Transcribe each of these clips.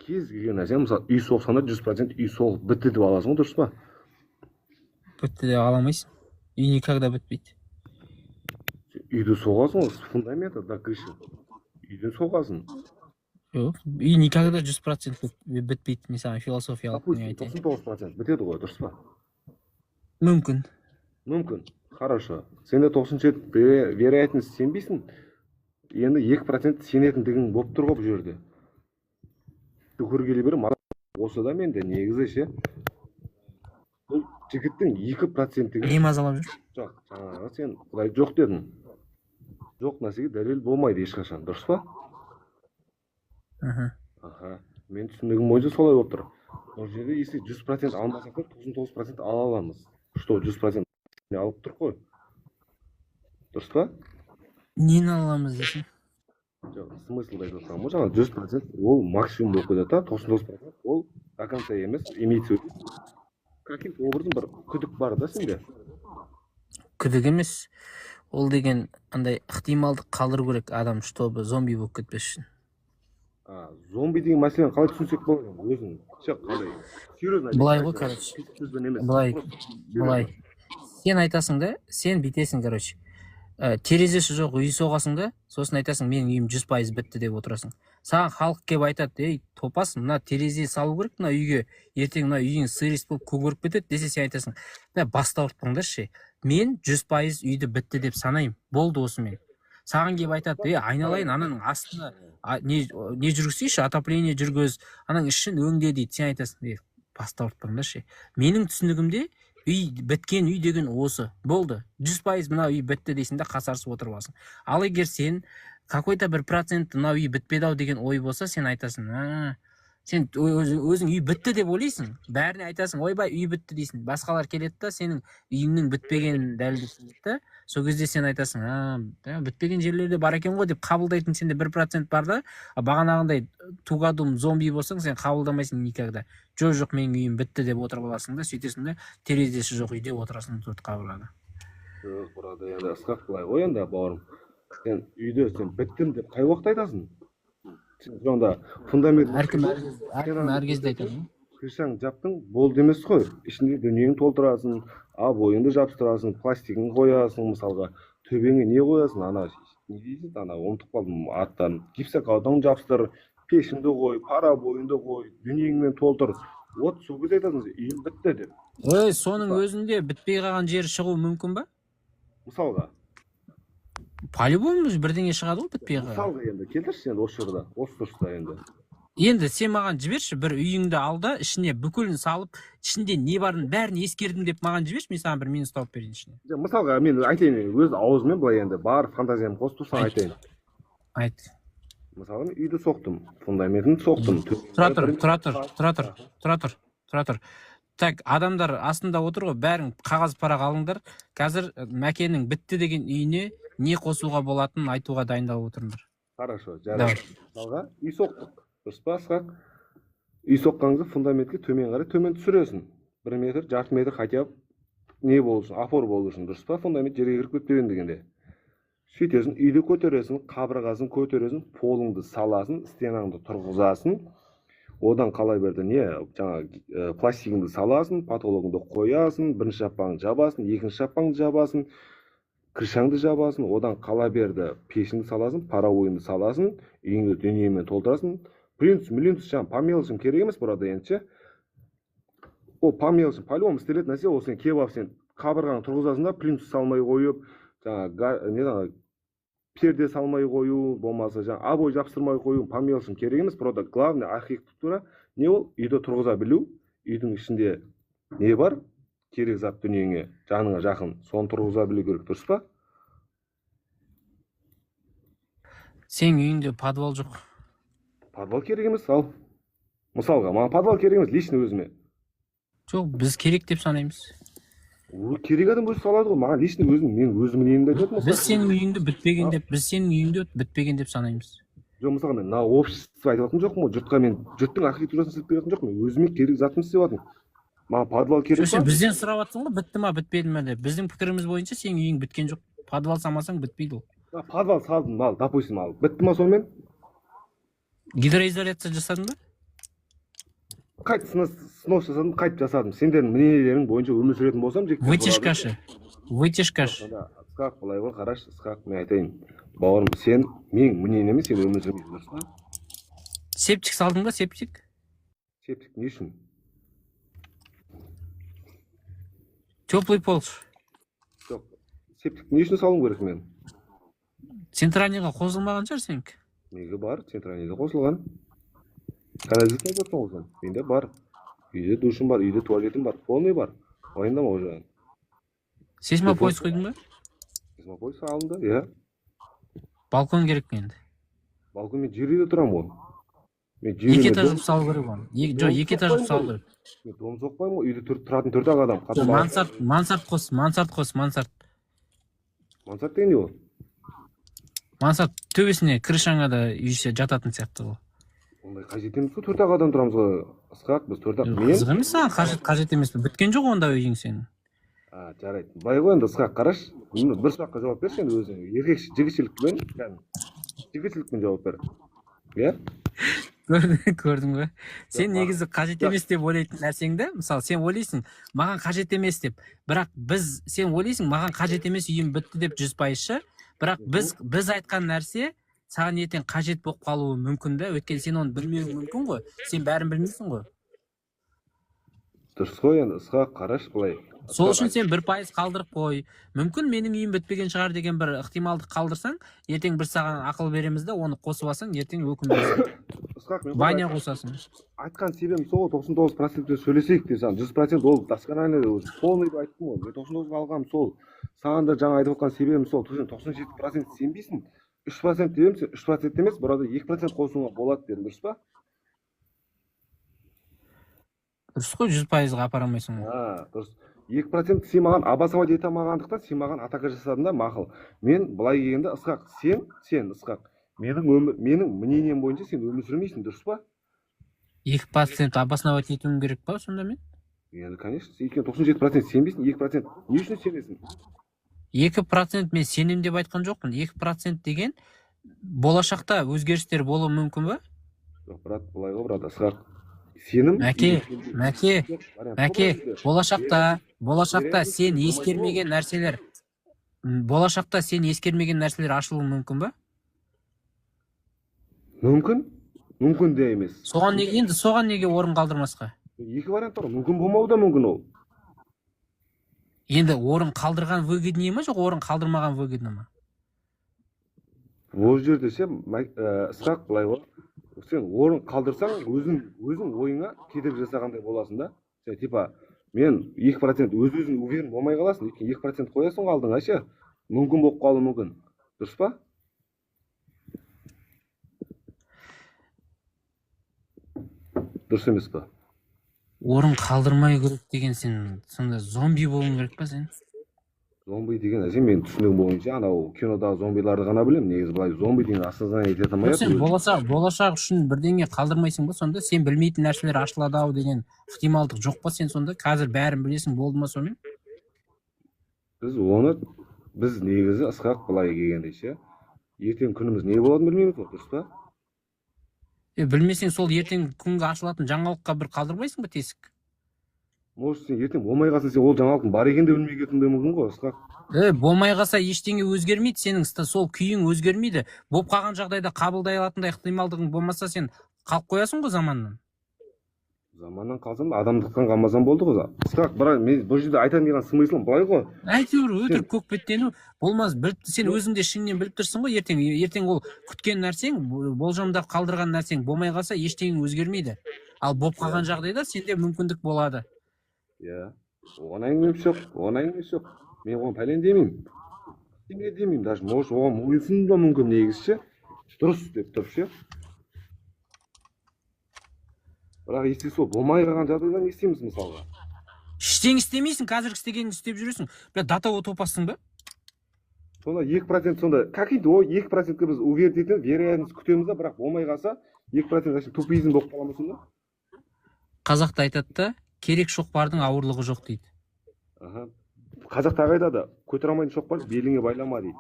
кез келген нәрсе, мысалы үй соқсаңда 100% үй соғып бітті деп аласың ғой, дұрыс па? Бітті деп ала алмайсың. Үй никогда бітпейді. Үйді соғасың ғой, фундамента до крыши. Үйден соғасың. Жоқ, үй никогда 100% бітпейді. Мен саған философиялық не Допустим, айтайын. 99% бітеді ғой, дұрыс па? Мүмкін. Мүмкін. Хорошо. Сенде 97 вероятность сенбейсің. Енді 2% сенетіндігің болып тұр ғой бұл жерде. Көргелі бері осы да менде негізі ше. Бұл жігіттің 2%-тігі. Не мазалап жүр? Жоқ, жаңағы сен құдай жоқ дедің. Жоқ нәрсеге дәлел болмайды ешқашан, дұрыс па? Аха. Мен түсінігім бойынша солай болып тұр. Бұл жерде если 100% алмасақ та 99% ала аламыз. Что 100% алып тұр ғой. Дұрыс па? Нені аламыз дейсің? Жоқ, смыслды айтып отырмын ғой, жаңағы 100% ол максимум болып кетеді да, 99% ол до конца емес, имеется в виду. Каким-то образом бір күдік бар да сенде. Күдік емес. Ол деген андай ықтималдық қалдыру керек адам, чтобы зомби болып кетпес үшін. Зомби деген мәселені қалай түсінсек болады өзің? Қалай? Серьезно айтып. Былай ғой, короче. Былай. Сен айтасың да, сен битесің, короче. Терезесі жоқ үй соғасың да, сосын айтасың, менің үйім 100% бітті деп отырасың. Саған халық кеп айтады, ей, топас, мына терезе салу керек, мына үйге, ертең мына үйің сырист болып көгеріп кетеді, десе сен айтасың, баста ұртпаңдаршы, мен 100% үйді бітті деп санаймын, болды осымен. Саған кеп айтады, айналайын, ананың астына не жүргізсейші, отопление жүргіз, ананың ішін өңде дейді, сен айтасың, баста ұртпаңдаршы. Менің түсінігімде үй біткен үй деген осы. Болды. 100% мына үй бітті дейсің да қасарысып отырып аласың. Ал егер сен какой-то бір процент мына үй бітпеді ау деген ой болса, сен айтасың, сен өзің үй бітті деп ойлайсың. Бәріне айтасың, ойбай үй бітті дейсің. Басқалар келеді да сенің үйіңнің бітпегенін дәлелдейді да. Сол кезде сен айтасың, бітпеген жерлерде бар екен ғой деп қабылдайтын сенде 1% бар да. Бағанағындай тугадум зомби болсаң, сен қабылдамайсың никогда. Жоқ, менің үйім бітті деп отырып аласың да, сөйтесің да, терезесі жоқ үйде отырасың төрт қабырғада. Жоқ, брат, енді ысқақ былай ғой енді бауырым. Сен үйде сен біттім деп қай уақытта айтасың? Сен сонда фундамент әркім әр кезде айтады. Крышаң жаптың, болды емес қой. Ішінде дүниеңді толтырасың, бойыңды жабыстырасың, пластигін қоясың, мысалға, төбеңе не қоясың? Не дейсің? Ұмытып қалдым аттарын. Гипсокартон жабыстыр, пешіңді қой, пара бойыңды қой, дүниеңмен толтыр. Вот сол кезде айтасың, үйім бітті деп. Соның өзінде бітпей қалған жері шығу мүмкін ба? Мысалға. По-любому бірдеңе шығады ғой бітпей қалған. Мысалға енді келтірші енді осы жерде, осы тұрыста енді. Енді сен маған жіберші, бір үйіңді алда, ішіне бүкілін салып, ішінде не барын бәрін ескердім деп маған жіберші, мен саған бір минус тауып берейін ішіне. Мысалға мен айтайын, өз аузымен былай енді бар фантазиям қосып тұрсаң айтайын. Айт. Мысалы мен үйді соқтым, фундаментін соқтым. Тұра тұр. Так, адамдар астында отыр ғой, бәрің қағаз парақ алыңдар. Қазір Мәкеннің бітті деген үйіне не қосуға болатынын айтуға дайындалып отырыңдар. Хорошо, жарайды. Мысалға үй соқтық. Дұрыс па, Асқақ? Үй соққаңызды фундаментке төмен қарай төмен түсіресің. 1 метр, жарты метр хотя не болу үшін, опор болу үшін, дұрыс па? Фундамент жерге кіріп кетпеген дегенде. Сөйтесің, үйді көтересің, қабырғасын көтересің, полыңды саласың, стенаңды тұрғызасың. Одан қалай берді, жаңа пластигіңді саласың, потологыңды қоясың, бірінші жаппаңды жабасың, екінші жаппаңды жабасың, крышаңды жабасың, одан қала берді, пешіңді саласың, паровойыңды саласың, үйіңді дүниемен толтырасың. Плинтус жаңа по мелочам керек емес burada енді. Ол по мелочам по-любому істелетін нәрсе, ол сен кеп алып сен қабырғаны тұрғызасың да, плинтус салмай қойып, жаңа перде салмай қою, болмаса жаңа обой жапсырмай қою, по мелочам керек емес. Burada главный архитектура не ол? Үйді тұрғыза білу, үйдің ішінде не бар? Керек зат дүниеңе, жаныңа жақын, соны тұрғыза білу керек, дұрыс па? Сен үйіңде подвал жоқ. Подвал керек емес, ал. Мысалға, маған подвал керек емес, лично өзіме. Жоқ, біз керек деп санаймыз. Керек адам өзі салады ғой, маған лично мен өзімнің үйімді айтатын. Біз сенің үйіңді бітпеген деп санаймыз. Жоқ, мысалға мен общество айтып жатқан жоқпын ғой, жұртқа мен жұрттың архитектурасын істеп беретін жоқпын, мен өзіме керек затымды істеп жатырмын. Маған подвал керек па? Сен бізден сұрап жатсың ғой, бітті ма, бітпеді ме деп. Біздің пікіріміз бойынша сенің үйің біткен жоқ. Подвал салмасаң бітпейді ол. Подвал салдым, допустим, бітті ма сонымен? Гидроизоляция жасадың ба? қайт сынау жасадым, қайт жасадым. Сендердің мнениелерің бойынша өмір сүретін болсам, жектеп Вытяжкашы. Вытяжкашы. Ысқақ, былай ғой, қараш, Ысқақ, мен айтайын. Бауырым, сен менің мнениеме сен өмір сүрмейсің, дұрыс па? Септик салдың ба, септик? Септик не үшін? Теплый пол. Жоқ, септик не үшін салуым керек мен? Центральныйға қосылмаған шығар сенікі? Менде бар, центральныйда қосылған. Канализация айтып отырсың ғой. Менде бар. Үйде душым бар, үйде туалетім бар, полный бар. Уайымдама уже. Сейсмопояс қойдың ба? Сейсмопояс алынды, иә. Балкон керек енді. Балкон мен жер үйде тұрамын ғой. Мен Екі этаж қылып салу керек оны. Жоқ, екі этаж қылып салу керек. Мен дом соқпаймын ғой, үйде тұратын төрт-ақ адам. Мансард қос. Мансард деген не ол? Мансард төбесіне крышаңа да үйсе жататын сияқты ғой. Ондай қажет емес қой, төрт-ақ адам тұрамыз ғой. Ысқақ, біз төрт-ақ. Қызық емес саған, қажет емес пе? Біткен жоқ онда үйің сенің. Жарайды. Былай ғой енді, Ысқақ, қараш. Бір сұраққа жауап берші енді өзің. Жігітшілікпен жауап бер. Иә? Көрдің бе? Сен негізі қажет емес деп ойлайтын нәрсеңді, мысалы, сен ойлайсың, маған қажет емес деп. Бірақ сен ойлайсың, маған қажет емес, үйім бітті деп 100%-шы. Бірақ біз айтқан нәрсе саған ертең қажет болып қалуы мүмкін да, өйткені сен оны білмеуің мүмкін ғой. Сен бәрін білмейсің ғой. Дұрыс қой енді, Ысқақ, қараш былай. Сол үшін сен 1% қалдырып қой. Мүмкін менің үйім бітпеген шығар деген бір ықтималдық қалдырсаң, ертең бір саған ақыл береміз да, оны қосып алсаң, ертең өкінбейсің. Ваня қосасың. Айтқан себебім сол 99%-те сөйлесейік деп саған. 100% ол доскональный өзі. Полный деп айттым ғой. Мен 99-ға алғам сол. Саған да жаңа айтып отқан себебім сол. 97% сенбейсің. 3% дедім, сен 3% емес, burada 2% қосуыңа болады дедім, дұрыс па? Дұрыс қой, 100%-ға апара алмайсың. Дұрыс. 2% сен маған обосновать ете алмағандықтан сен маған атака жасадың да, мақұл. Мен былай келгенде, Ысқақ, сен Ысқақ, менің мнением бойынша сен өмір сүрмейсің, дұрыс па? 2% обосновать етуім керек па сонда мен? Енді, конечно, сен 97% сенбейсің, 2% не үшін сенесің? 2% мен сенем деп айтқан жоқпын. 2% деген болашақта өзгерістер болуы мүмкін ба? Жоқ, брат, былай ғой, брат, Ысқақ. Сенім... Мәке, болашақта сен ескермеген нәрселер ашылуы мүмкін ба? Мүмкін де емес. Соған неге орын қалдырмасқа? Екі вариант бар, мүмкін болмауы да мүмкін ол. Енді орын қалдырған выгоднее ма, жоқ орын қалдырмаған выгодно ма? Ол жерде сен, Ысқақ, былай ғой, сен орын қалдырсаң, өзің ойыңа кедергі жасағандай боласың да. Сен типа, мен 2% өзің уверен болмай қаласың, 2% қоясың алдыңа ше, мүмкін болып қалуы мүмкін. Дұрыс па? Дұрыс емес па? Орын қалдырмай керек деген сен сонда зомби болуың керек па сен? Зомби деген әзен мен түсінігім бойынша анау кинодағы зомбиларды ғана білемін. Негізі былай зомби деген осознание ете алмайды. Сен болашақ үшін бірдеңе қалдырмайсың ба сонда? Сен білмейтін нәрселер ашылады ау деген ықтималдық жоқ па сен сонда? Қазір бәрін білесің, болды ма сонымен? Біз негізі Ысқақ былай келгенде ше, ертең күніміз не болатынын білмейміз ғой, дұрыс па? Білмесең сол ертең күнге ашылатын жаңалыққа бір қалдырмайсың ба тесік? Может, сен ертең болмай қалсаң, сен ол жаңалықтың бар екенін де білмей кетуің де мүмкін ғой, Ысқақ. Болмай қалса ештеңе өзгермейді, сенің сол күйің өзгермейді. Болып қалған жағдайда қабылдай алатындай ықтималдығың болмаса, сен қалып қоясың ғой заманнан. Заманнан қалсам да адамдықтан қалмасам болды ғой. Ысқақ, бірақ мен бұл жерде айтайын деген смыслым былай ғой. Әйтеуір өтірік көкбеттену болмас. Сен өзіңде шынымен біліп тұрсың ғой, ертең ол күткен нәрсең, болжамда қалдырған нәрсең болмай қалса, ештеңе өзгермейді. Ал болып қалған жағдайда сенде мүмкіндік болады. Иә, оған әңгімесі жоқ. Мен оған пәлен демеймін. Неге демеймін, даже может оған мойынсыну да мүмкін негізі. Дұрыс деп тұрып ше. Бірақ естесі сол болмай қалған жағдайда не істейміз мысалға? Ештеңе істемейсің, қазіргі істегеніңді істеп жүресің. Дата топассың ба? Сонда 2% сонда, какие-то о 2%-ке біз уверен етеміз, вероятность күтеміз да, бірақ болмай қалса 2% тупизм болып қаламыз сонда? Қазақта айтады да, керек шоқпардың ауырлығы жоқ дейді. Қазақта айтады, көтере алмайтын шоқпар беліңе байлама дейді.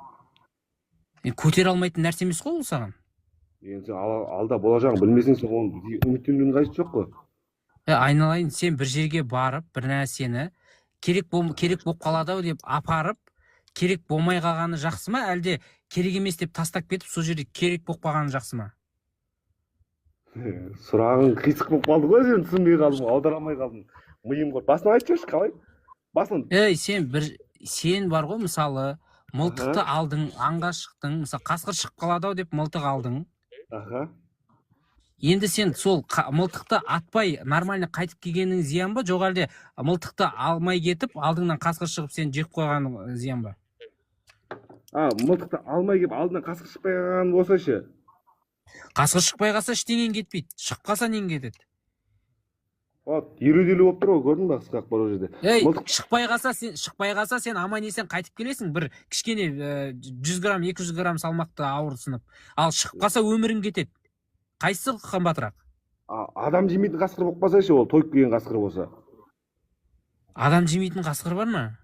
Көтере алмайтын нәрсе емес қой ол саған. Сен алда болашағын білмесең, сен оны үміттенудің қажеті жоқ қой. Айналайын, сен бір жерге барып, бір нәрсені керек болып қалады ау деп апарып, керек болмай қалғаны жақсы ма, әлде керек емес деп тастап кетіп, сол жерде керек болып қалғаны жақсы ма? Сұрағың қисық болып қалды ғой, сен түсінбей қалдым, аудара алмай қалдым. Миым ғой. Басын айтып жіберші, қалай? Басын. Сен бар ғой, мысалы, мылтықты алдың, аңға шықтың, мысалы қасқыр шығып қалады ау деп мылтық алдың. Аха. Енді сен сол мылтықты атпай нормально қайтып келгенің зиян ба, жоқ әлде мылтықты алмай кетіп, алдыңнан қасқыр шығып сен жеп қойған зиян ба? Мылтықты алмай келіп алдынан қасқыр шықпай қалған болса ше? Қасқыр шықпай қалса ештеңең кетпейді. Шығып қалса нең кетеді? Вот, 20-50 болып тұр ғой, көрдің ба қысқақ бар ол жерде. Шықпай қалса сен аман есен қайтып келесің, бір кішкене 100 грамм, 200 грамм салмақты ауырсынып. Ал шығып қалса өмірің кетеді. Қайсысы қымбатырақ? Адам жемейтін қасқыр болып қалса ше, ол тойып келген қасқыр болса. Адам жемейтін қасқыр бар ма?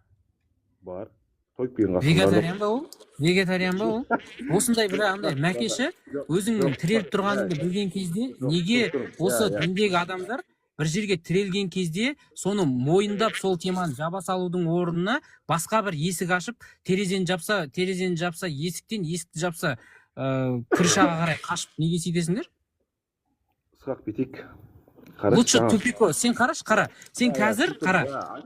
Бар. Тойып келген қасқыр. Вегетариан ба ол? Вегетариан ба ол? Осындай бір андай мәкеші өзіңнің тіреліп тұрғаныңды білген кезде, неге осы діндегі адамдар бір жерге тірелген кезде соны мойындап сол теманы жаба салудың орнына басқа бір есік ашып, терезені жапса есіктен, есікті жапса күршаға қарай қашып неге сөйтесіңдер? Сұрақ бетек. Лучше тупико. Сен қарашы, қара. Сен қазір қара.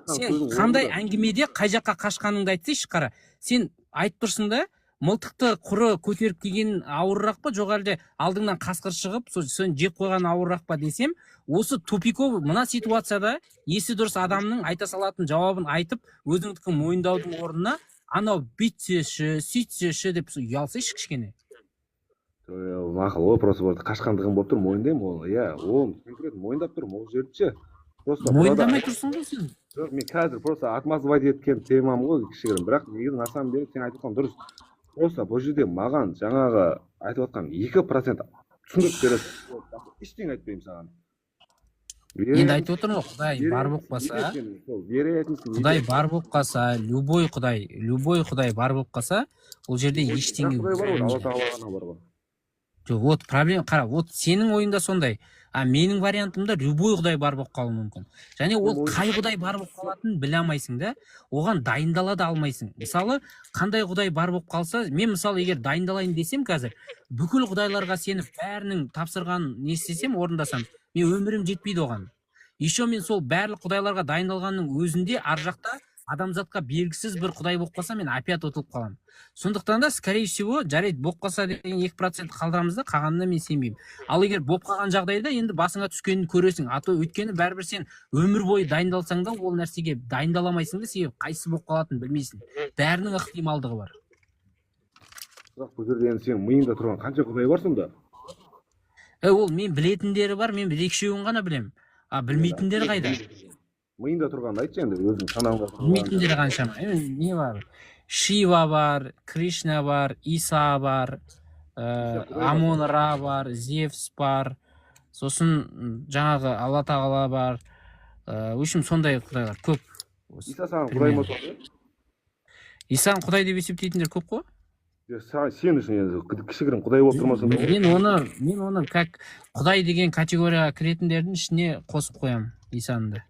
Сен қандай әңгімеде қай жаққа қашқаныңды айтсайшы, қара. Сен айтып тұрсың да, мылтықты құры көтеріп келген ауыррақ па, жоқ әлде алдыңнан қасқыр шығып, соны жеп қойған ауыррақ па десем, осы тупико мына ситуацияда есі дұрыс адамның айта салатын жауабын айтып, өзіңдікін мойындаудың орнына анау бүйтсеші, сөйтсеші деп ұялсайшы кішкене. Мақыл, ол просто қашқандығым болып тұр, мойындаймын ол. Ол конкретно мойындап тұрмын, ол жерді ше. Мойындамай тұрсың ғой сен. Жоқ, мен қазір просто отмазывать еткен темам ғой кішігірім, бірақ негізі на самом деле сен айтып отқан дұрыс. Просто бұл жерде маған жаңағы айтып отқан 2% түсіндіріп береді. Ештеңе айтпаймын саған. Енді айтып отырмын ғой, Құдай бар болып қалса, Құдай бар болып қалса, любой Құдай бар болып қалса, ол жерде ештеңе бар. Жоқ, вот проблема, қара, вот сенің ойында сондай. Менің вариантымда любой Құдай бар болып қалуы мүмкін. Және ол қай Құдай бар болып қалатынын біле алмайсың да, оған дайындала да алмайсың. Мысалы, қандай Құдай бар болып қалса, мен мысалы егер дайындалайын десем қазір, бүкіл Құдайларға сеніп, бәрінің тапсырғанын не істесем, орындасам, мен өмірім жетпейді оған. Еще мен сол барлық Құдайларға дайындалғанның өзінде ар жақта адамзатқа белгісіз бір Құдай болып қалса, мен опять ұтылып қаламын. Сондықтан да, скорее всего, жарайды, болып қалса деген 2% қалдырамыз да, қалғанына мен сенбеймін. Ал егер болып қалған жағдайда енді басыңа түскенін көресің. Өйткені бәрібір сен өмір бойы дайындалсаң да, ол нәрсеге дайындаламайсың да, себебі қайсы болып қалатынын білмейсің. Бәрінің ықтималдығы бар. Бірақ бұл жерде енді сенің миыңда тұрған қанша Құдай бар сонда? Ол мен білетіндері бар, мен бір-екеуін ғана білемін. Білмейтіндері қайда? Миыңда тұрғанды айтшы енді, өзің санаңда тұрған. Білмейтіндері қаншама? Не бар? Шива бар, Кришна бар, Иса бар, Амон-Ра бар, Зевс бар, сосын жаңағы Алла тағала бар. В общем, сондай Құдайлар көп. Иса саған Құдай ма сонда? Исаны Құдай деп есептейтіндер көп қой? Сен үшін енді кішігірім Құдай болып тұрмасың ба? Мен оны как Құдай деген категорияға кіретіндердің ішіне қосып қоямын Исаны да.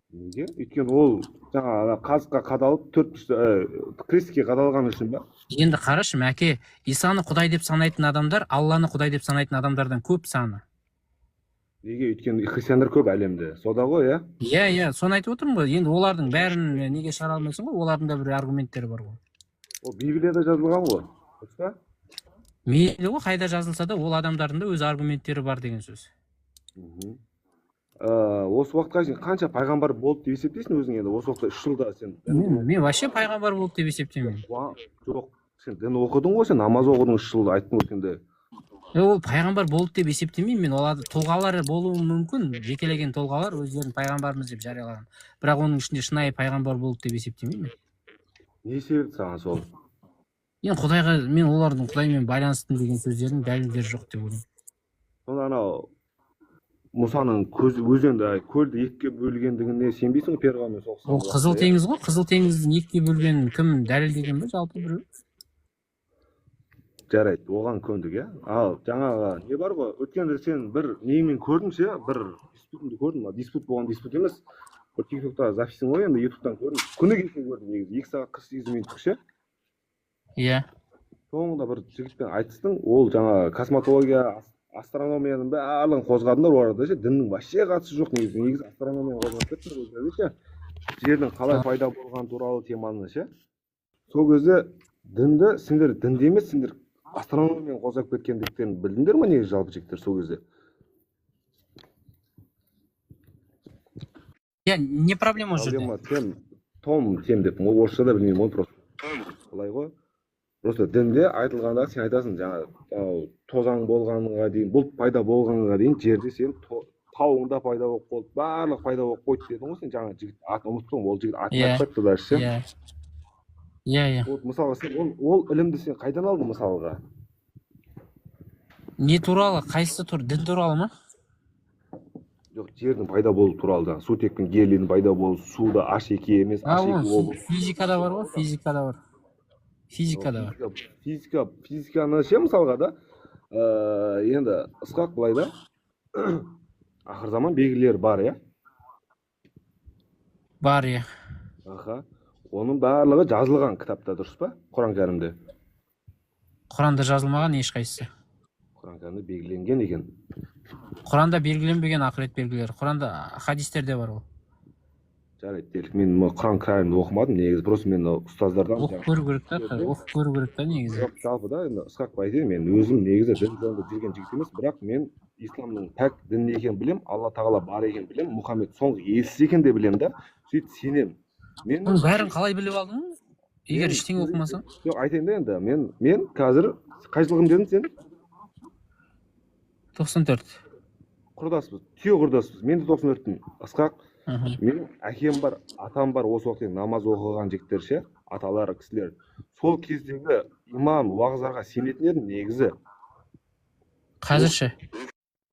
Неге? Өйткені ол жаңа қазыққа қадалып, крестке қадалған үшін ба? Енді қарашы, мәке, Исаны Құдай деп санайтын адамдар, Алланы Құдай деп санайтын адамдардан көп саны. Неге? Өйткені христиандар көп әлемде. Сода ғой, иә? Иә, соны айтып отырмын ғой. Енді олардың бәрін неге шығара алмайсың ғой? Олардың да бір аргументтері бар ғой. Ол Библияда жазылған ғой. Дұрыс па? Мейлі ғой, қайда жазылса да, ол адамдардың да өз аргументтері бар деген сөз. Осы уақытқа дейін қанша пайғамбар болды деп есептейсің өзің енді? Осы уақытта 3 жылда сен. Мен вообще пайғамбар болды деп есептеймін. Жоқ, сен дін оқыдың ғой, сен намаз оқыдың 3 жылда, айттың өткенде. Ол пайғамбар болды деп есептемеймін. Мен оларды тұлғалар болуы мүмкін, жекелеген тұлғалар өздерін пайғамбармыз деп жариялаған. Бірақ оның ішінде шынайы пайғамбар болды деп есептемеймін. Не себеп саған сол? Мен олардың Құдаймен байланыстым деген сөздердің дәлелдері жоқ деп ойлаймын. Сонда анау Мұсаның өзенді көлді екіге бөлгендігіне сенбейсің ғой, перғаумен соғысқан? Ол Қызыл теңіз ғой, Қызыл теңіздің екіге бөлгенін кім дәлелдеген бе жалпы біреу? жарайды, оған көндік, иә. Ал жаңағы не бар ғой, өткенде сен бір немен көрдім ше, бір диспутыңды көрдім, диспут болған диспут емес. Бір TikTok'та записың ғой, енді YouTube'дан көрдім. Күні кеше көрдім негізі, 2 сағат 48 минуттық ше. Иә. Соңында бір жігітпен айтыстың, ол жаңа космотология, астрономияның барлығын қозғадыңдар ол арада ше, діннің вообще қатысы жоқ негізі. Негізі астрономияны қозғап кеттіңдер ол жерде ше. Жердің қалай пайда болғаны туралы теманы ше. Сол кезде дінді сендер дінде емес, сендер астрономияны қозғап кеткендіктерін білдіңдер ме негізі жалпы жігіттер сол кезде? Я не проблема ол жерде. Проблема тем деп, орысшада білмеймін, ол просто. Олай ғой. Просто дінде айтылғанда сен айтасың, жаңа тозаң болғанға дейін, бұлт пайда болғанға дейін жерде сен тауыңда пайда болып қойды, барлық пайда болып қойды дедің ғой сен, жаңа жігіт атын ұмыттың, ол жігіт атын айтпайды даже ше. Иә. Вот мысалға сен ол ілімді сен қайдан алдың мысалға? Не туралы? Қайсысы тур? Дін туралы ма? Жоқ, жердің пайда болу туралы жаңағы сутек пен гелийдің пайда болуы, суда H2 емес, H2 болу. Физикада бар ғой, физикада бар. Физиканы ше мысалға да, енді ысқақ былай да, ақыр заман белгілері бар, иә? Бар, иә. Аха. Оның барлығы жазылған кітапта, дұрыс па? Құран кәрімде. Құранда жазылмаған ешқайсысы. Құран кәрімде белгіленген екен. Құранда белгіленбеген ақырет белгілері. Құранда хадистерде бар ол. Жарайды, делік. Мен Құран кәрімді оқымадым, негізі просто мен ұстаздардан оқып көру керек та негізі. Жоқ, жалпы да, енді ысқақ айтайын, мен өзім негізі дін жолында жүрген жігіт емес, бірақ мен исламның пәк дін екенін білем, Алла тағала бар екенін білем, Мұхаммед соңғы елшісі екен де білем да, сөйтіп сенем. Оның бәрін қалай біліп алдың? Егер ештеңе оқымасаң? Жоқ, айтайын да енді, мен қазір қай жылғым дедің сен? 94. Құрдаспыз, түйе құрдаспыз. Мен де 94-тің. Ысқақ, менің әкем бар, атам бар, осы уақытта намаз оқыған жігіттер ше, аталары, кісілер. Сол кездегі имам, уағыздарға сенетін едім негізі. Қазір ше?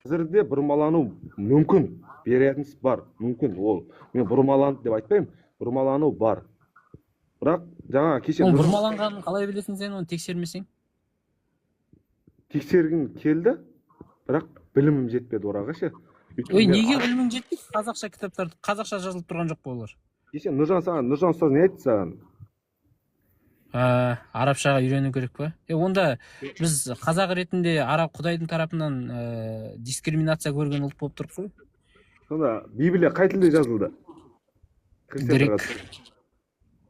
Қазірде бұрмалану мүмкін, вероятность бар, мүмкін ол. Мен бұрмаланды деп айтпаймын, бұрмалану бар. Бірақ жаңа кеше... Оның бұрмаланғанын қалай білесің сен, оны тексермесең? Тексергім келді, бірақ білімім жетпеді ораға ше. Ой, неге білімің жетпейді? Қазақша кітаптарды, қазақша жазылып тұрған жоқ болар. Кеше Нұржан ұстаз не айтты саған? Арабшаға үйрену керек па? Онда біз қазақ ретінде Құдайдың тарапынан дискриминация көрген ұлт болып тұрып қой. Сонда Библия қай тілде жазылды? Грек.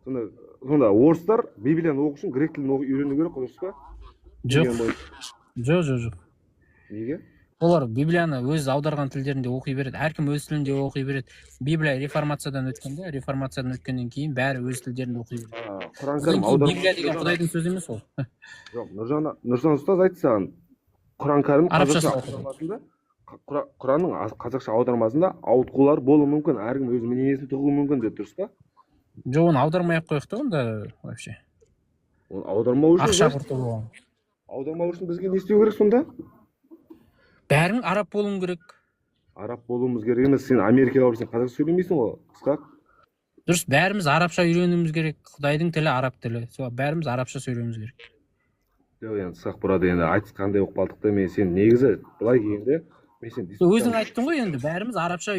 Сонда орыстар Библияны оқу үшін грек тілін үйрену керек, дұрыс па? Жоқ. Неге? Олар Библияны өз аударған тілдерінде оқи береді. Әркім өз тілінде оқи береді. Библия реформациядан өткенде, реформациядан өткеннен кейін бәрі өз тілдерінде оқи береді. Құран кәрім аударма. Библия деген Құдайдың сөзі емес ол. Жоқ, Нұржан ұстаз айтты саған. Құран кәрім қазақша аудармасында, Құранның қазақша аудармасында ауытқулар болуы мүмкін, әркім өз мнениесін тығуы мүмкін деп, дұрыс па? Жоқ, оны аудармай-ақ қойық та онда вообще. Оны аудармау үшін ақша құрту болған. Аудармау үшін бізге не істеу керек сонда? Бәрің араб болуың керек. Араб болуымыз керек емес, сен Америкаға барсаң қазақша сөйлемейсің ғой, ысқақ. Дұрыс, бәріміз арабша үйренуіміз керек. Құдайдың тілі араб тілі. Сол бәріміз арабша сөйлеуіміз керек. Жоқ, енді ысқақ бұрады, енді айтыс қандай оқып қалдық та, мен сен негізі былай келгенде өзің айттың ғой, енді бәріміз арабша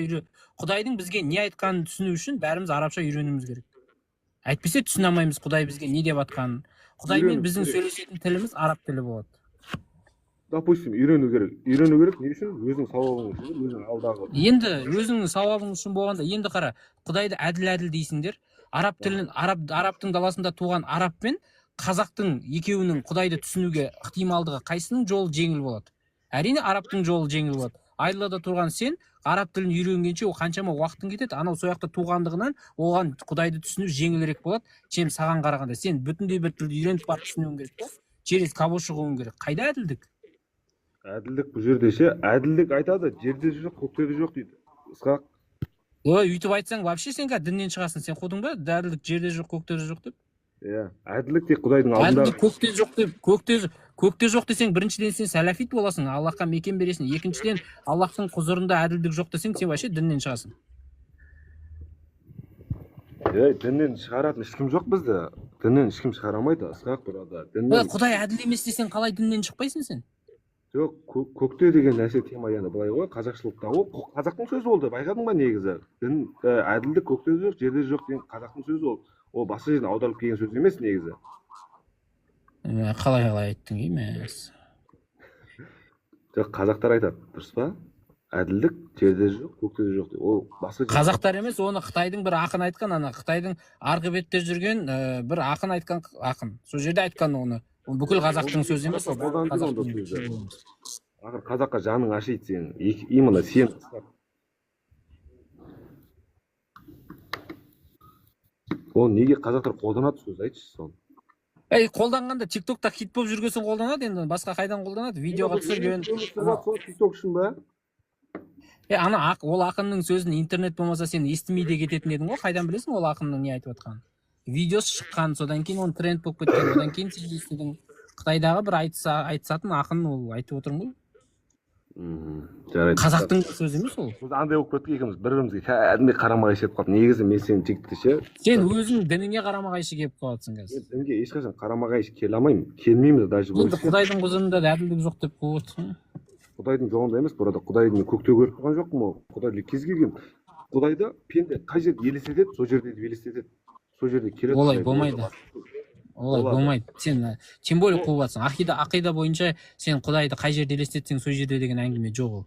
Құдайдың бізге не айтқанын түсіну үшін бәріміз арабша үйренуіміз керек. Әйтпесе түсіне алмаймыз Құдай бізге не деп атқанын. Құдаймен біздің сөйлесетін тіліміз араб тілі болады. Допустим, үйрену керек, не үшін? Өзің сауабың үшін, өзің алдағы. Енді өзіңнің сауабың үшін болғанда, енді қара, Құдайды әділ дейсіңдер. Араб тілін, арабтың даласында туған араб пен қазақтың екеуінің Құдайды түсінуге ықтималдығы қайсының жолы жеңіл болады? Әрине арабтың жолы жеңіл болады. Айдалада тұрған сен араб тілін үйренгенше ол қаншама уақытың кетеді. Анау сояқта туғандығынан оған Құдайды түсіну жеңілірек болады. Чем саған қарағанда сен бүтіндей бір тілді үйреніп барып түсінуің керек та. Через кого шығуың керек. Қайда әділдік? Әділдік бұл жерде ше, әділдік айтады, жерде жоқ, көкте жоқ дейді. Ысқақ. Өйтіп айтсаң, вообще сен діннен шығасың. Сен қудың ба? Әділдік жерде жоқ, көкте жоқ деп. Иә, әділдік тек Құдайдың алдында. Әділдік көкте жоқ деп, көкте жоқ десең, біріншіден сен сәләфит боласың, Аллахқа мекен бересің. Екіншіден, Аллахтың құзырында әділдік жоқ десең, сен вообще діннен шығасың. Діннен шығаратын ешкім жоқ бізді. діннен ешкім шығарамайды, ысқақ бұрада. Діннен... Құдай әділ емес десең, қалай діннен шықпайсың сен? Жоқ, көкте деген нәрсе тема енді былай ғой, қазақшылықта ол қазақтың сөзі болды, байқадың ба негізі? Дін әділдік көкте жоқ, жерде жоқ деген қазақтың сөзі ол. Ол басқа жерден аударылып келген сөз емес негізі. Қалай айттың емес. Жоқ, қазақтар айтады, дұрыс па? Әділдік жерде жоқ, көкте жоқ деп. Ол басқа қазақтар емес, оны Қытайдың бір ақын айтқан, ана Қытайдың арғы бетте жүрген бір ақын айтқан ақын. Сол жерде айтқан оны. Ол бүкіл қазақтың сөзі емес, ол қазақтың сөзі. Ақыр қазаққа жаның ашиды сен, именно сен. Ол неге қазақтар қолданады сөз, айтшы соны. Қолданғанда TikTok'та хит болып жүргесін қолданады, енді басқа қайдан қолданады? Видеоға түсірген. TikTok үшін ба? Ол ақынның сөзін интернет болмаса сен естімей де кететін едің ғой, қайдан білесің ол ақынның не айтып отқанын? Видеосы шыққан, содан кейін оны тренд болып кеткен, одан кейін сен естідің. Қытайдағы бір айтысатын ақын ол айтып отырмын ғой. Қазақтың сөзі емес ол. Біз андай болып кеттік екеуміз, бір-бірімізге кәдімгідей қарама-қайшы келіп қалды. Негізі мен сені жігітті ше. Сен өзің дініңе қарама-қайшы келіп қаласың қазір. Мен дінге ешқашан қарама-қайшы келе алмаймын. Келмеймін даже. Енді Құдайдың құзырында әділдік жоқ деп қойып отырсың. Құдайдың жоғында емес, burada Құдайды мен көкте көріп тұрған жоқпын ол. Құдай кез келген Құдайды пенде қай жерде елестетеді, сол жерде елестетеді. Сол жерде келеді. Олай болмайды. Олай болмайды. Сен тем более қуып жатсың. Ақида бойынша сен Құдайды қай жерде елестетсең, сол жерде деген әңгіме жоқ ол.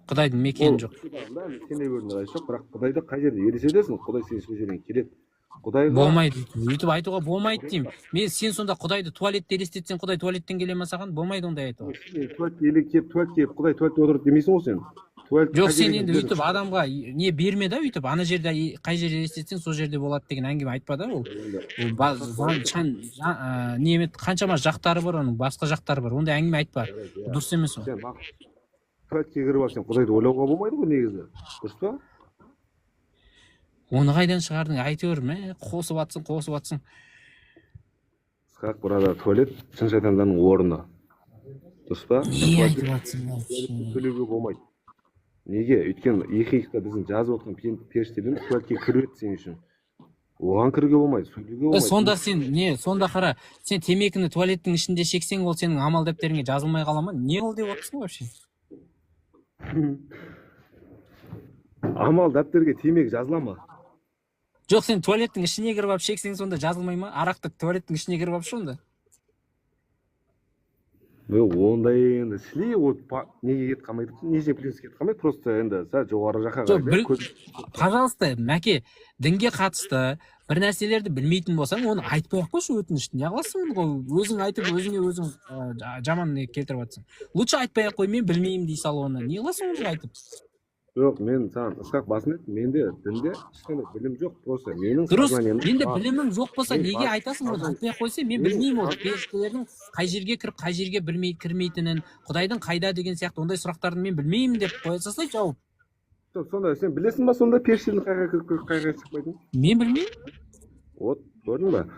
Құдайдың мекені жоқ. Сене көрінді жоқ, бірақ Құдайды қай жерде елестетесің, Құдай сен сол жерден келеді. Болмайды. Өйтіп айтуға болмайды деймін. Мен сен сонда Құдайды туалетте елестетсең, Құдай туалеттен келе ме саған? Болмайды ондай айтуға. Туалетке келіп, Құдай туалетте отырды демейсің ғой сен. Жоқ, сен енді өйтіп адамға не берме да, өйтіп ана жерде қай жерде елестетсең, сол жерде болады деген әңгіме айтпа да ол. Қаншама жақтары бар оның, басқа жақтары бар. Ондай әңгіме айтпа. Дұрыс емес ол. Туалетке кіріп алсаң, Құдайды ойлауға болмайды ғой негізі. Дұрыс па? Оны қайдан шығардың? Айтыр, қосып атсың. Сқақ burada туалет шын шайтандардың орны. Дұрыс па? Не айтып атсың? Төлеуге болмайды. Неге? Өйткені екеуікті біздің жазып отқан періштелеріміз туалетке кіреді сен үшін. Оған кіруге болмайды, сөйлеуге болмайды. Сонда сен сонда қара, сен темекіні туалеттің ішінде шексең, ол сенің амал дәптеріңе жазылмай қала ма? Не ол деп отырсың вообще? Амал дәптерге темекі жазыла ма? Жоқ, сен туалеттің ішіне кіріп алып шексең, сонда жазылмай ма? Арақты туалеттің ішіне кіріп алып сонда. Ондай енді сілей неге кетіп қалмайды, неше плюс кетіп қалмайды, просто енді жоғары жаққа қарайды. Пожалуйста, мәке, дінге қатысты бір нәрселерді білмейтін болсаң, оны айтпай ақ қойшы өтініш. Не қыласың ғой? Өзің айтып, өзіңе өзің жаман келтіріп жатсың. Лучше айтпай ақ қой, мен білмеймін дей сал оны. Не қыласың оны айтып? Жоқ, мен саған ысқақ басын айттым, менде дінде ешқандай білім жоқ, просто менің дұрыс, менде білімім жоқ болса, неге айтасың оны? Айтпай ақ қойса, мен білмеймін ол періштелердің қай жерге кіріп, қай жерге кірмейтінін, Құдайдың қайда деген сияқты ондай сұрақтарды мен білмеймін деп қоя салсай жауап. Сонда сен білесің ба сонда періштенің қайға кіріп, қайға шықпайтынын? Мен білмеймін. Вот, көрдің ба?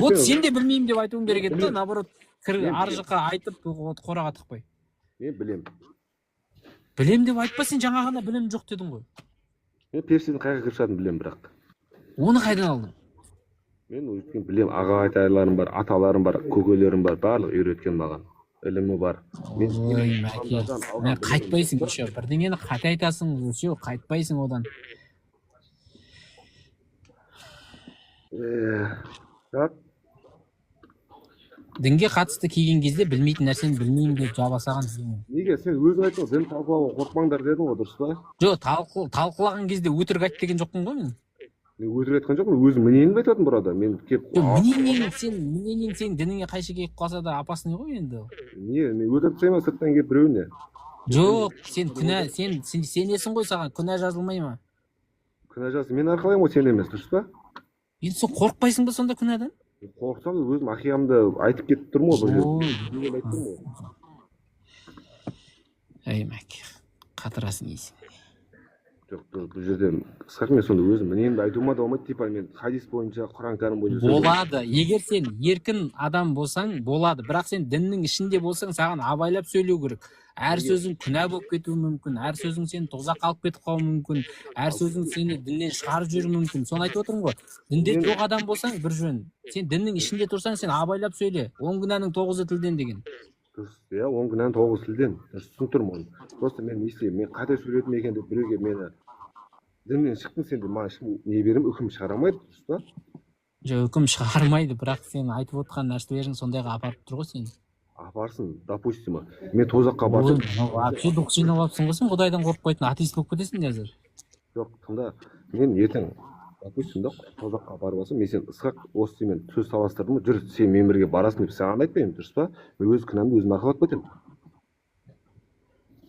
Вот сен де білмеймін деп айтуың керек еді да, наоборот, ар жаққа айтып қораға тықпай. Мен білем. Білем деп айтпа, сен жаңа ғана білім жоқ дедің ғой. Мен періштенің қайға кіріп шығатынын білем бірақ. Оны қайдан алдың? Мен өйткені білем, аға айтайларым бар, аталарым бар, көкелерім бар, барлық үйреткен маған. Ілімі бар. Ой, мәке, қайтпайсың еще, бірдеңені қате айтасың, еще қайтпайсың одан. Дінге қатысты келген кезде білмейтін нәрсені білмеймін деп жабасаған деймін. Неге? Сен өзің айттың, дін талқылауға қорықпаңдар дедің ғой, дұрыс па? Жоқ, талқылаған кезде өтірік айт деген жоқпын ғой мен. Мен өтірік айтқан жоқпын, өзім мнениемді айтатын burada. Мен келіп мнениең сен дініңе қайшы келіп қалса да опасный ғой енді. Не, мен өтірік айтпаймын сырттан келіп біреуіне. Жоқ, сен сенесің ғой, саған күнә жазылмай ма? Күнә жазылсын, мен арқалаймын ғой, сен емес, дұрыс па? Енді сен қорықпайсың ба сонда күнәдан? Қорықсам өзім ақиямды айтып кетіп тұрмын ғой бұл жерде. Ей мәке, қатырасың есің. Жоқ, бұл жерде Ысқақ мен сонда өзім мінемді айтуыма да болмайды, типа мен хадис бойынша, Құран кәрім бойынша болады. Егер сен еркін адам болсаң, болады. Бірақ сен діннің ішінде болсаң, саған абайлап сөйлеу керек. Әр сөзің күнә болып кетуі мүмкін, әр сөзің сені тозаққа алып кетіп қалуы мүмкін, әр сөзің сені діннен шығарып жіберуі мүмкін. Соны айтып отырмын ғой. Дінде жоқ адам болсаң, бір жөн. Сен діннің ішінде тұрсаң, сен абайлап сөйле. 10 күнәнің 9-ы тілден деген. дұрыс, иә, 10 күнәнің 9 тілден. Дұрыс, түсініп тұрмын оны. Просто мен не істеймін, мен қате сөйледім екен деп біреуге мені діннен шықтың сен деп маған ешкім не берем, үкім шығара алмайды, дұрыс па? Жоқ, үкім шығармайды, бірақ сен айтып отқан нәрселерің сондайға апарып тұр ғой сені. Апарсын, допустимо. Мен тозаққа барсам, Вообще дұқ жинап алыпсың ғой сен, Құдайдан қорықпайтын атеист болып кетесің қазір. жоқ, тыңда, мен ертең допустим да тозаққа барып алсам, мен сен Ысқақ осы сенімен сөз таластырдым ғой, жүр сен менімен бірге барасың деп саған айтпаймын, дұрыс па? Мен өз күнәмді өзім арқалап кетемін.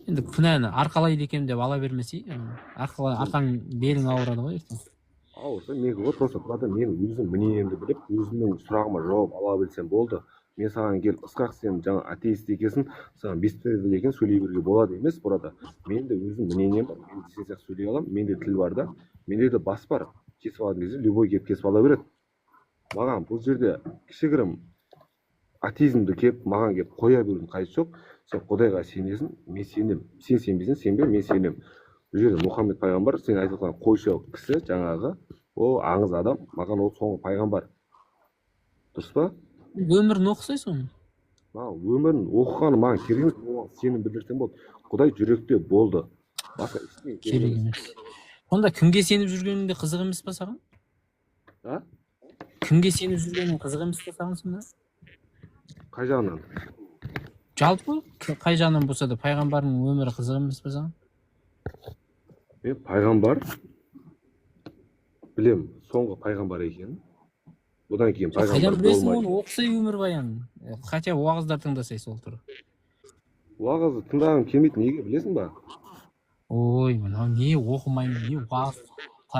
Енді күнәні арқалайды екем деп ала бермесей, арқаң белің ауырады ғой ертең. Ауырса мен ғой просто тұрады, мен өзім мінемді біліп, өзімнің сұрағыма жауап ала білсем болды. Мен саған келіп, Ысқақ сен жаңа атеист екенсің, саған беспредел екен сөйлей беруге болады емес, burada. Менде өзім мнением бар, мен сен сияқты сөйлей аламын, менде тіл бар да, менде де бас бар. Кесіп алатын кезде любой келіп кесіп ала береді. Маған бұл жерде кішігірім атеизмді келіп, маған келіп қоя берудің қажеті жоқ. Сен Құдайға сенесің, мен сенемін. Сен сенбесең, сенбе, мен сенемін. Бұл жерде Мұхаммед пайғамбар, сен айтып отқан қойшы кісі жаңағы, ол аңыз адам, маған ол соңғы пайғамбар. Дұрыс па? Өмірін оқысайсың оны. Өмірін оқығаны маған керек емес, оған сенім білдірсем болды. Құдай жүректе болды. Басқа ештеңе керек емес. Онда кімге сеніп жүргеніңде қызық емес па саған? А? Кімге сеніп жүргенің қызық емес па саған сонда? Қай жағынан? Жалпы қай жағынан болса да пайғамбардың өмірі қызық емес па саған? Мен пайғамбар білем, соңғы пайғамбар екенін. Одан кейін пайғамбар болмайды. Қайдан білесің болмайды. оны, оқысай өмірбаянын. Хотя уағыздар тыңдасай сол тұры. Уағызды тыңдағым келмейді, неге білесің ба? Ой, мынау не оқымаймын, не уағыз.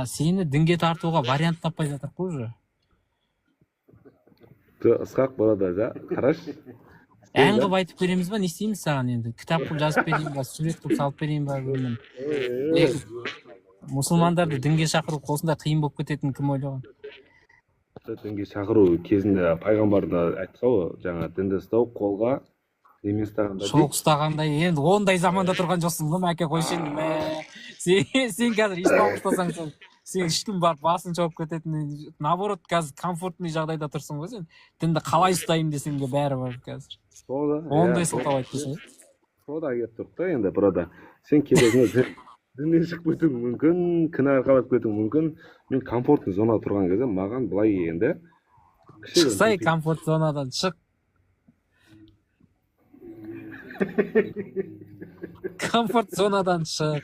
Сені дінге тартуға вариант таппай жатыр ғой уже. Ысқақ болады да, қарашы. Ән қылып айтып береміз ба, не істейміз саған енді? Кітап қылып жазып берейін ба, сурет қылып салып берейін ба, білмеймін. Мұсылмандарды дінге шақыру осындай қиын болып кететінін кім ойлаған? Дінге шақыру кезінде пайғамбарда айтты ғой, жаңа дінді ұстау қолға немен ұстағанда Шоқ ұстағандай, енді ондай заманда тұрған жоқсың ғой, мәке қойшы енді. Сен қазір ислам ұстасаң, сен ешкім барып басын жауып кететін. Наоборот, қазір комфортный жағдайда тұрсың ғой сен. Дінді қалай ұстаймын десең де бәрі бар қазір. Ондай сылтау айтпайсың. Сода келіп тұрды да енді burada. Сен келесің, діннен шығып кетуің мүмкін, кінә арқалап кетуің мүмкін. Мен комфортный зонада тұрған кезде маған былай келгенде шықсай комфорт зонадан шық. Комфорт зонадан шық.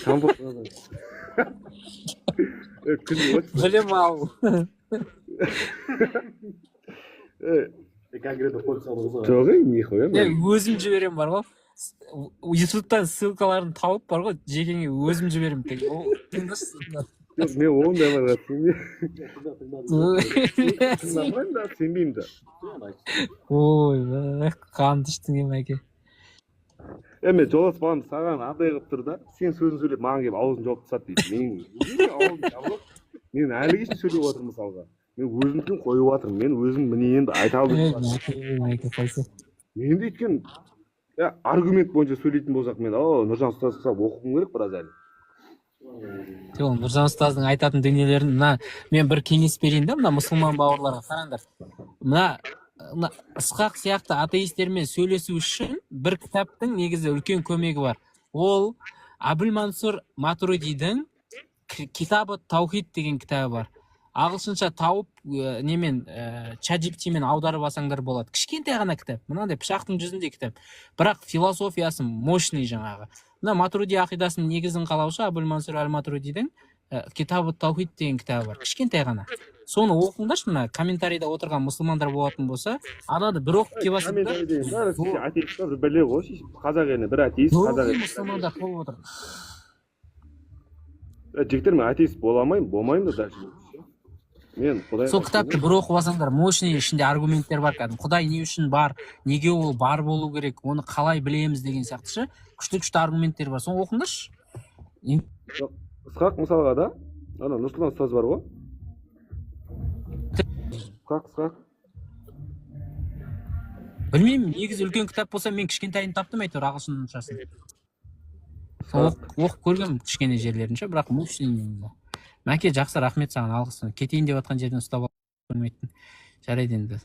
Комфорт зонадан білім ал. Жоқ, не қоямын. Өзім жіберем бар ғой. Ютубтан ссылкаларын тауып бар ғой, жекеңе өзім жіберем тек. Жоқ, мен ондай бар тыңдамаймын да, сенбеймін да. Ой, қанды іштің әке. Мен жолдас балам саған андай қылып тұр да, сен сөзін сөйлеп, маған келіп аузын жауып тастады дейді. Мен әлі кешін сөйлеп отырмын мысалға. Мен өзімдікін қойып жатырмын, мен өзім мінейінді айта алдым. Мен де өйткені аргумент бойынша сөйлейтін болсақ, мен Нұржан ұстаз ұқсап оқуым керек біраз әлі. Нұржан ұстаздың айтатын дүниелерін, мен бір кеңес берейін да, мына мұсылман бауырларға қараңдар. Мына Ысқақ сияқты атеистермен сөйлесу үшін бір кітаптың негізі үлкен көмегі бар. Ол Абул Мансур Матуридидің Китабы Таухид деген кітабы бар. Ағылшынша тауып немен ChatGPT-мен аударып алсаңдар болады. Кішкентай ғана кітап, мынандай пышақтың жүзіндей кітап. Бірақ философиясы мощный жаңағы. Мына Матуриди ақидасының негізін қалаушы Абул Мансур Аль-Матуридидің Китабы Таухид деген кітабы бар. Кішкентай ғана. Соны оқыңдаршы, мына комментарийда отырған мұсылмандар болатын болса, анады бір оқып кебасыңдар. Атеисттер біле ғой, қазақ еліне бір атеист, қазақ еліне мұсылмандар болып отыр. Жігіттер, мен атеист болмаймын да дальше. Мен Құдай. Сол кітапты бір оқып алсаңдар, мощный ішінде аргументтер бар кәдімгі. Құдай не үшін бар, неге ол бар болу керек, оны қалай білеміз деген сияқты күшті аргументтер бар. Соны оқыңдаршы. Ысқақ мысалға да, ана Нұрсұлтан ұстаз бар ғой. Ысқақ. Білмеймін, негізі үлкен кітап болса мен кішкентайын таптым әйтеуір ағылшыншасын. Оқып көргем кішкене жерлерінше, бірақ муштеймін. Мәке, жақсы, рахмет саған, алғысын. Кетейін деп жатқан жерден ұстап алып көрмейтін. Жарайды енді.